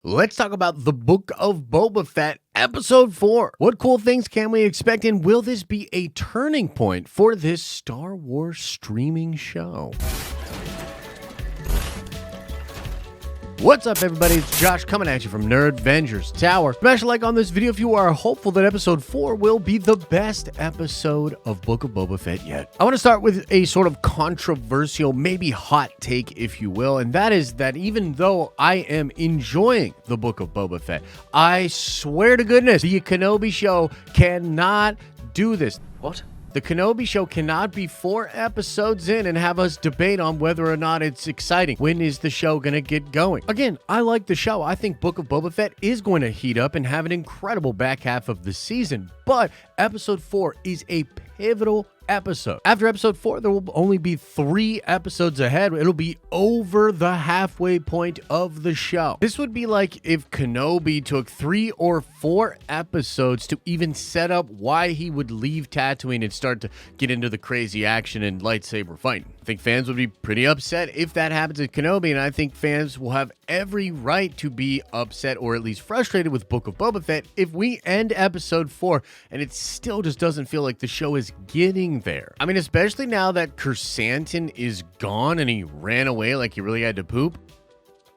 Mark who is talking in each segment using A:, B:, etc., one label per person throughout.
A: Let's talk about the Book of Boba Fett, Episode 4. What cool things can we expect, and will this be a turning point for this Star Wars streaming show? What's up, everybody? It's Josh coming at you from Nerdvengers Tower. Smash a like on this video if you are hopeful that Episode 4 will be the best episode of Book of Boba Fett yet. I want to start with a sort of controversial, maybe hot take, if you will, and that is that even though I am enjoying the Book of Boba Fett, I swear to goodness, the Kenobi show cannot do this.
B: What?
A: The Kenobi show cannot be 4 episodes in and have us debate on whether or not it's exciting. When is the show going to get going? Again, I like the show. I think Book of Boba Fett is going to heat up and have an incredible back half of the season. But Episode 4 is a pivotal episode. After Episode 4, there will only be 3 episodes ahead. It'll be over the halfway point of the show. This would be like if Kenobi took 3 or 4 episodes to even set up why he would leave Tatooine and start to get into the crazy action and lightsaber fighting. I think fans would be pretty upset if that happens at Kenobi, and I think fans will have every right to be upset or at least frustrated with Book of Boba Fett if we end Episode 4 and it still just doesn't feel like the show is getting there. I mean, especially now that Chrysanthemum is gone and he ran away like he really had to poop.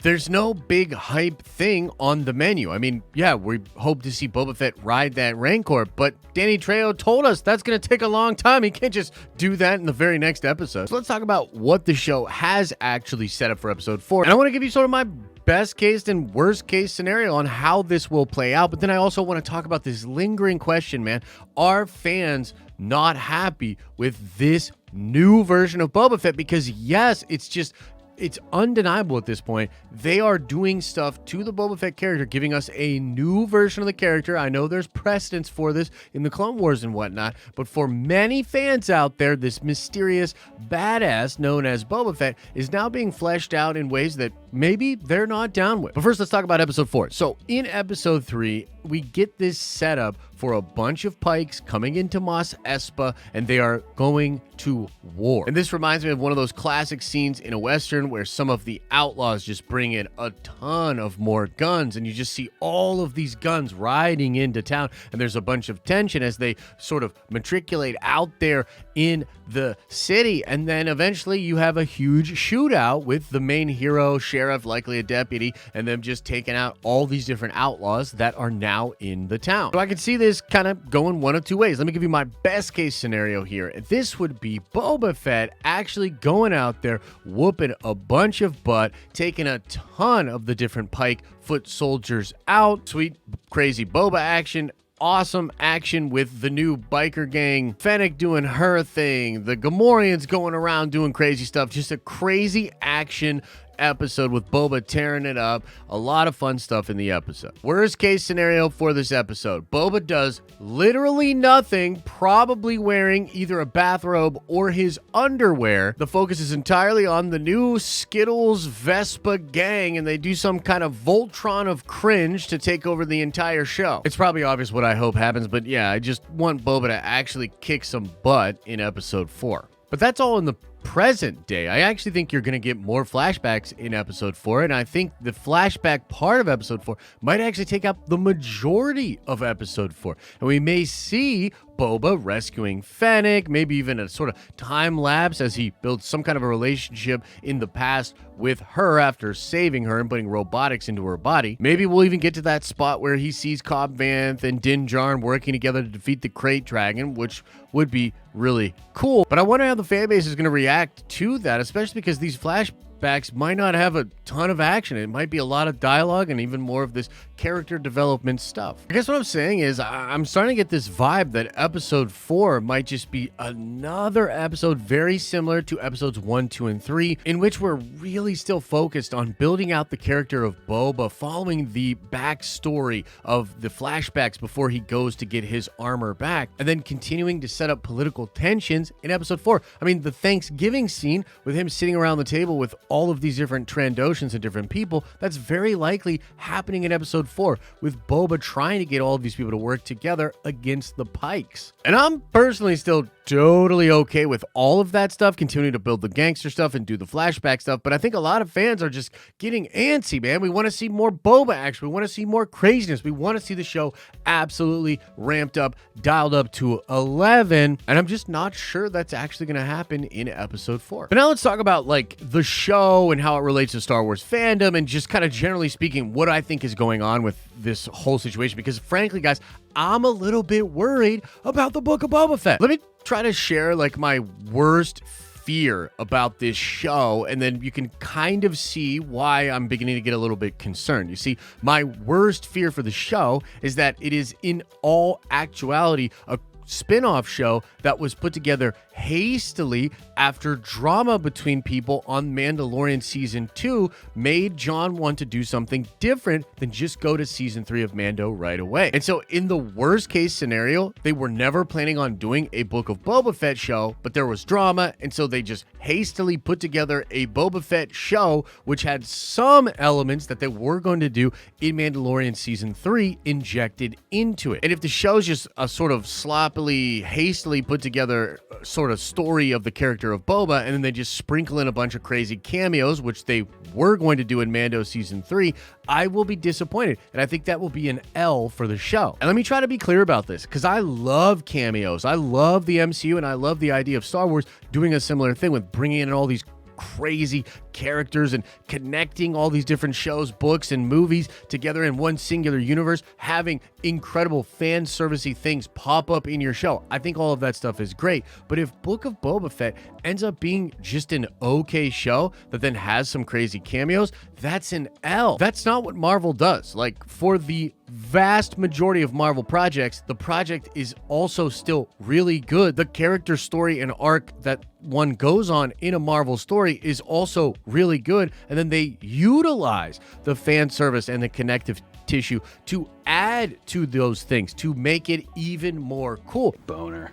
A: There's no big hype thing on the menu. I mean, yeah, we hope to see Boba Fett ride that Rancor, but Danny Trejo told us that's going to take a long time. He can't just do that in the very next episode. So let's talk about what the show has actually set up for Episode 4. And I want to give you sort of my best case and worst case scenario on how this will play out. But then I also want to talk about this lingering question, man. Are fans not happy with this new version of Boba Fett? Because yes, it's undeniable at this point. They are doing stuff to the Boba Fett character, giving us a new version of the character. I know there's precedence for this in the Clone Wars and whatnot, but for many fans out there, this mysterious badass known as Boba Fett is now being fleshed out in ways that maybe they're not down with. But first, let's talk about Episode 4. So in Episode 3, we get this setup for a bunch of Pikes coming into Mos Espa, and they are going to war. And this reminds me of one of those classic scenes in a Western where some of the outlaws just bring in a ton of more guns, and you just see all of these guns riding into town, and there's a bunch of tension as they sort of matriculate out there in the city, and then eventually you have a huge shootout with the main hero, sheriff, likely a deputy, and them just taking out all these different outlaws that are now in the town. So I can see this kind of going one of two ways. Let me give you my best case scenario here. This would be Boba Fett actually going out there, whooping a bunch of butt, taking a ton of the different Pike foot soldiers out. Sweet, crazy Boba action. Awesome action with the new biker gang, Fennec doing her thing, the Gamorreans going around doing crazy stuff. Just a crazy action episode with Boba tearing it up. A lot of fun stuff in the episode. Worst case scenario for this episode, Boba does literally nothing, probably wearing either a bathrobe or his underwear. The focus is entirely on the new Skittles Vespa gang, and they do some kind of Voltron of cringe to take over the entire show. It's probably obvious what I hope happens, but yeah, I just want Boba to actually kick some butt in Episode 4. But that's all in the present day. I actually think you're going to get more flashbacks in Episode 4, and I think the flashback part of Episode 4 might actually take up the majority of Episode 4. And we may see Boba rescuing Fennec, maybe even a sort of time lapse as he builds some kind of a relationship in the past with her after saving her and putting robotics into her body. Maybe we'll even get to that spot where he sees Cobb Vanth and Din Djarin working together to defeat the Crate Dragon, which would be really cool. But I wonder how the fan base is going to react to that, especially because these flashbacks might not have a ton of action. It might be a lot of dialogue and even more of this character development stuff. I guess what I'm saying is I'm starting to get this vibe that Episode 4 might just be another episode very similar to Episodes 1, 2, and 3, in which we're really still focused on building out the character of Boba, following the backstory of the flashbacks before he goes to get his armor back, and then continuing to set up political tensions in Episode 4. I mean, the Thanksgiving scene with him sitting around the table with all of these different Trandoshans and different people, that's very likely happening in episode 4 with Boba trying to get all of these people to work together against the Pikes. And I'm personally still totally okay with all of that stuff, continuing to build the gangster stuff and do the flashback stuff, but I think a lot of fans are just getting antsy, man. We want to see more Boba action. We want to see more craziness. We want to see the show absolutely ramped up, dialed up to 11, and I'm just not sure that's actually going to happen in episode 4. But now let's talk about like the show and how it relates to Star Wars fandom and just kind of generally speaking what I think is going on with this whole situation, because frankly, guys, I'm a little bit worried about the Book of Boba Fett. Let me try to share like my worst fear about this show, and then you can kind of see why I'm beginning to get a little bit concerned. You see, my worst fear for the show is that it is in all actuality a spin-off show that was put together hastily after drama between people on Mandalorian season 2 made John want to do something different than just go to season 3 of Mando right away. And so in the worst case scenario, they were never planning on doing a Book of Boba Fett show, but there was drama, and so they just hastily put together a Boba Fett show which had some elements that they were going to do in Mandalorian season 3 injected into it. And if the show's just a sort of sloppily, hastily put together sort of story of the character of Boba, and then they just sprinkle in a bunch of crazy cameos, which they were going to do in Mando season 3, I will be disappointed. And I think that will be an L for the show. And let me try to be clear about this, because I love cameos. I love the MCU, and I love the idea of Star Wars doing a similar thing with bringing in all these crazy characters and connecting all these different shows, books, and movies together in one singular universe, having incredible fan servicey things pop up in your show. I think all of that stuff is great, but if Book of Boba Fett ends up being just an okay show that then has some crazy cameos, that's an L. That's not what Marvel does. Like, for the vast majority of Marvel projects, the project is also still really good. The character story and arc that one goes on in a Marvel story is also really good, and then they utilize the fan service and the connective tissue to add to those things to make it even more cool.
B: Boner.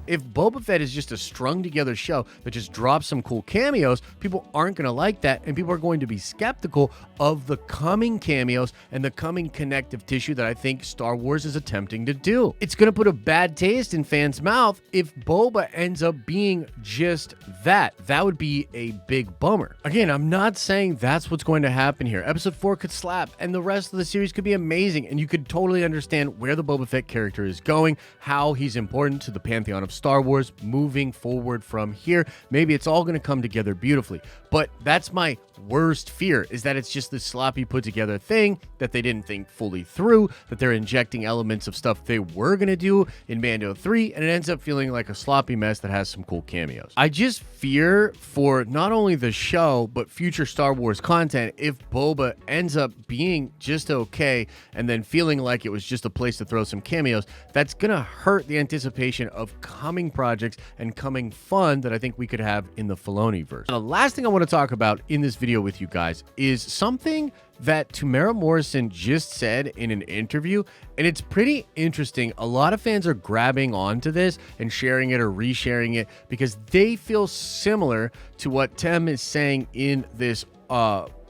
A: If Boba Fett is just a strung together show that just drops some cool cameos, people aren't going to like that, and people are going to be skeptical of the coming cameos and the coming connective tissue that I think Star Wars is attempting to do. It's going to put a bad taste in fans' mouth if Boba ends up being just that. That would be a big bummer. Again, I'm not saying that's what's going to happen here. Episode 4 could slap, and the rest of the series could be amazing, and you could totally understand where the Boba Fett character is going, how he's important to the pantheon of Star Wars moving forward from here. Maybe it's all going to come together beautifully, but that's my worst fear, is that it's just this sloppy put together thing that they didn't think fully through, that they're injecting elements of stuff they were going to do in Mando 3, and it ends up feeling like a sloppy mess that has some cool cameos. I just fear for not only the show, but future Star Wars content if Boba ends up being just okay and then feeling like it was just a place to throw some cameos. That's going to hurt the anticipation of coming projects and coming fun that I think we could have in the Filoni-verse. And the last thing I want to talk about in this video with you guys is something that Tamara Morrison just said in an interview, and it's pretty interesting. A lot of fans are grabbing onto this and sharing it or resharing it because they feel similar to what Tem is saying in this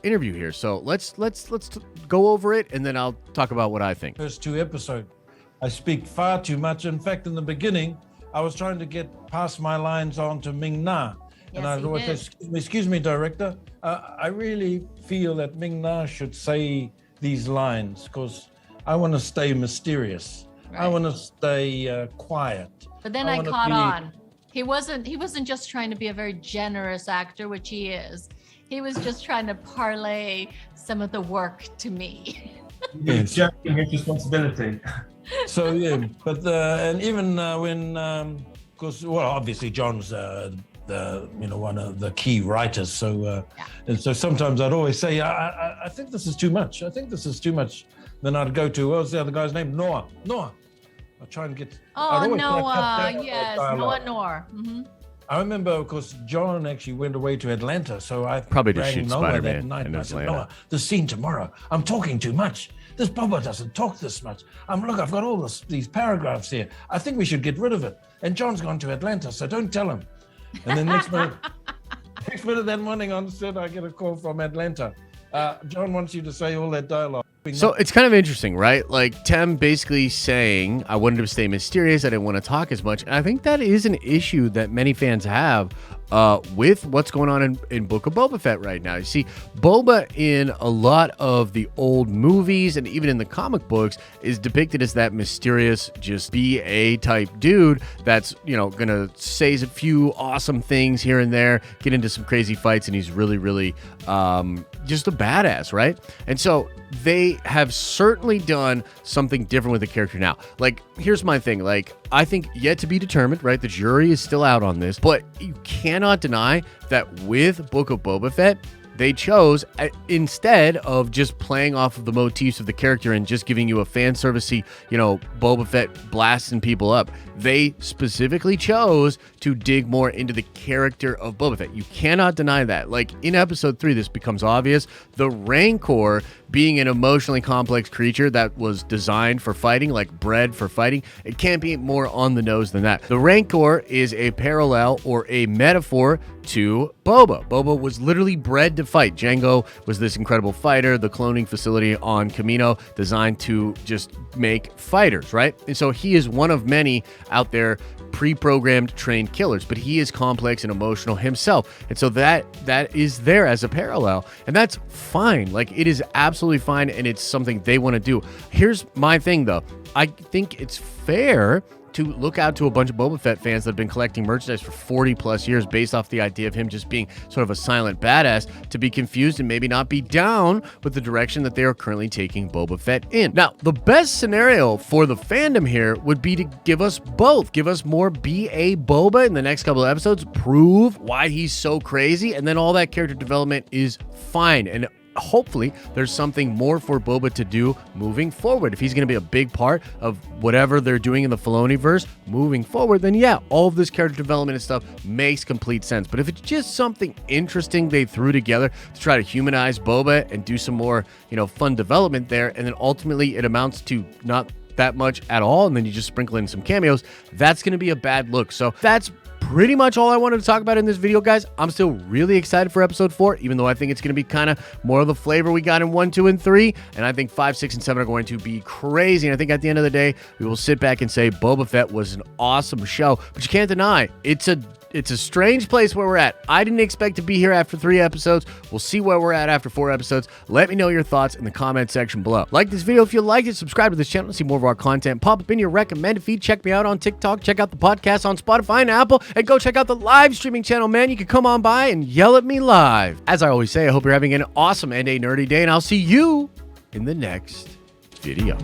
A: interview here. So let's go over it, and then I'll talk about what I think.
C: First 2 episodes, I speak far too much. In fact, in the beginning, I was trying to get past my lines on to Ming Na. And I'd always say, excuse me, director, I really feel that Ming Na should say these lines because I want to stay mysterious. Right. I want to stay quiet.
D: But then I caught on. He wasn't just trying to be a very generous actor, which he is. He was just trying to parlay some of the work to me.
E: He's shirking his responsibility.
C: So yeah, but and even when, because obviously John's one of the key writers. So and so sometimes I'd always say, I think this is too much. I think this is too much. Then I'd go to, what was the other guy's name? Noah. I'd try and get.
D: Oh, Noah. Yes, Noah. Mm-hmm.
C: I remember, of course, John actually went away to Atlanta, so I
A: probably to shoot
C: Noah
A: Spider-Man
C: that night.
A: in
C: I said,
A: Atlanta.
C: Noah, the scene tomorrow. I'm talking too much. This Boba doesn't talk this much. Look, I've got all these paragraphs here. I think we should get rid of it. And John's gone to Atlanta, so don't tell him. And then next minute, 6 minutes that morning on set, I get a call from Atlanta. John wants you to say all that dialogue.
A: So it's kind of interesting, right? Like Tem basically saying, I wanted to stay mysterious. I didn't want to talk as much. And I think that is an issue that many fans have with what's going on in Book of Boba Fett right now. You see, Boba in a lot of the old movies and even in the comic books is depicted as that mysterious, just BA type dude that's, you know, gonna say a few awesome things here and there, get into some crazy fights, and he's really, really just a badass, right? And so they have certainly done something different with the character now. Like, here's my thing. Like, I think yet to be determined, right? The jury is still out on this, but you cannot deny that with Book of Boba Fett, they chose, instead of just playing off of the motifs of the character and just giving you a fan servicey, you know, Boba Fett blasting people up, they specifically chose to dig more into the character of Boba Fett. You cannot deny that. Like, in episode 3, this becomes obvious. The Rancor, being an emotionally complex creature that was designed for fighting, like bred for fighting, it can't be more on the nose than that. The Rancor is a parallel or a metaphor to Boba. Boba was literally bred to fight. Jango was this incredible fighter, the cloning facility on Camino designed to just make fighters, right? And so he is one of many out there pre-programmed trained killers, but he is complex and emotional himself. And so that is there as a parallel, and that's fine. Like, it is absolutely fine, and it's something they want to do. Here's my thing though. I think it's fair to look out to a bunch of Boba Fett fans that have been collecting merchandise for 40 plus years based off the idea of him just being sort of a silent badass, to be confused and maybe not be down with the direction that they are currently taking Boba Fett in. Now, the best scenario for the fandom here would be to give us both. Give us more BA Boba in the next couple of episodes, prove why he's so crazy, and then all that character development is fine. And hopefully there's something more for Boba to do moving forward. If he's going to be a big part of whatever they're doing in the Filoni-verse moving forward, then yeah, all of this character development and stuff makes complete sense. But if it's just something interesting they threw together to try to humanize Boba and do some more, you know, fun development there, and then ultimately it amounts to not that much at all, and then you just sprinkle in some cameos, that's going to be a bad look. So that's pretty much all I wanted to talk about in this video, guys. I'm still really excited for episode 4, even though I think it's going to be kind of more of the flavor we got in 1, 2, and 3. And I think 5, 6, and 7 are going to be crazy. And I think at the end of the day, we will sit back and say Boba Fett was an awesome show. But you can't deny, it's a strange place where we're at. I didn't expect to be here after 3 episodes. We'll see where we're at after 4 episodes. Let me know your thoughts in the comment section below. Like this video if you liked it. Subscribe to this channel to see more of our content pop up in your recommended feed. Check me out on TikTok. Check out the podcast on Spotify and Apple. And go check out the live streaming channel, man. You can come on by and yell at me live. As I always say, I hope you're having an awesome and a nerdy day, and I'll see you in the next video.